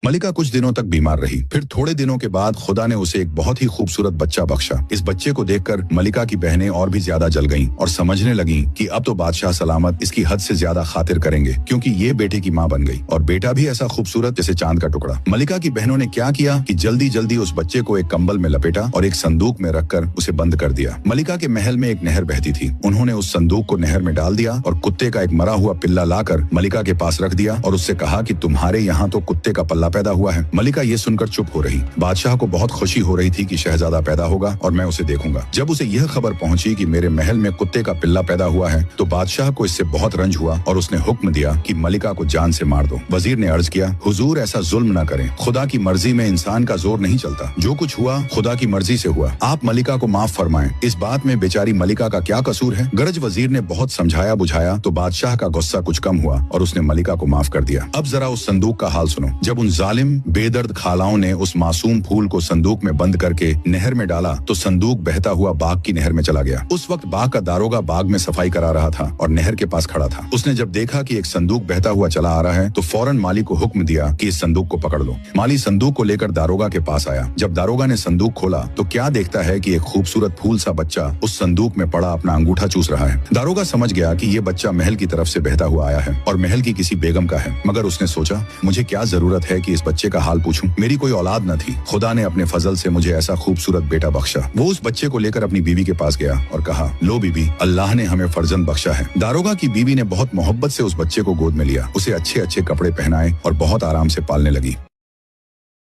मलिका कुछ दिनों तक बीमार रही। फिर थोड़े दिनों के बाद खुदा ने उसे एक बहुत ही खूबसूरत बच्चा बख्शा। इस बच्चे को देखकर मलिका की बहनें और भी ज्यादा जल गईं और समझने लगीं कि अब तो बादशाह सलामत इसकी हद से ज्यादा खातिर करेंगे, क्योंकि ये बेटे की माँ बन गई और बेटा भी ऐसा खूबसूरत जैसे चांद का टुकड़ा। मलिका की बहनों ने क्या किया कि जल्दी जल्दी उस बच्चे को एक कंबल में लपेटा और एक संदूक में रखकर उसे बंद कर दिया। मलिका के महल में एक नहर बहती थी। उन्होंने उस संदूक को नहर में डाल दिया और कुत्ते का एक मरा हुआ पिल्ला लाकर मलिका के पास रख दिया और उससे कहा कि तुम्हारे यहाँ तो कुत्ते का पल्ला पैदा हुआ है। मलिका ये सुनकर चुप हो रही। बादशाह को बहुत खुशी हो रही थी कि शहजादा पैदा होगा और मैं उसे देखूंगा। जब उसे यह खबर पहुंची कि मेरे महल में कुत्ते का पिल्ला पैदा हुआ है तो बादशाह को इससे बहुत रंज हुआ और उसने हुक्म दिया कि मलिका को जान से मार दो। वजीर ने अर्ज किया, हुजूर ऐसा जुल्म न करें, खुदा की मर्जी में इंसान का जोर नहीं चलता। जो कुछ हुआ खुदा की मर्जी से हुआ। आप मलिका को माफ फरमाएं। इस बात में बेचारी मलिका का क्या कसूर है? गरज वजीर ने बहुत समझाया बुझाया तो बादशाह का गुस्सा कुछ कम हुआ और उसने मलिका को माफ कर दिया। अब जरा उस संदूक का हाल सुनो। जब उन जालिम बेदर्द खालाओं ने उस मासूम फूल को संदूक में बंद करके नहर में डाला तो संदूक बहता हुआ बाग की नहर में चला गया। उस वक्त बाग का दारोगा बाग में सफाई करा रहा था और नहर के पास खड़ा था। उसने जब देखा कि एक संदूक बहता हुआ चला आ रहा है तो फौरन माली को हुक्म दिया कि इस संदूक को पकड़ लो। माली संदूक को लेकर दारोगा के पास आया। जब दारोगा ने संदूक खोला तो क्या देखता है कि एक खूबसूरत फूल सा बच्चा उस संदूक में पड़ा अपना अंगूठा चूस रहा है। दारोगा समझ गया कि ये बच्चा महल की तरफ से बहता हुआ आया है और महल की किसी बेगम का है। मगर उसने सोचा, मुझे क्या जरूरत है कि इस बच्चे का हाल पूछूं? मेरी कोई औलाद न थी। खुदा ने अपने फजल से मुझे ऐसा खूबसूरत बेटा बख्शा। वो उस बच्चे को लेकर अपनी बीवी के पास गया और कहा, लो बीबी, अल्लाह ने हमें फर्जंद बख्शा है। दारोगा की बीवी ने बहुत मोहब्बत से उस बच्चे को गोद में लिया, उसे अच्छे अच्छे कपड़े पहनाए और बहुत आराम से पालने लगी।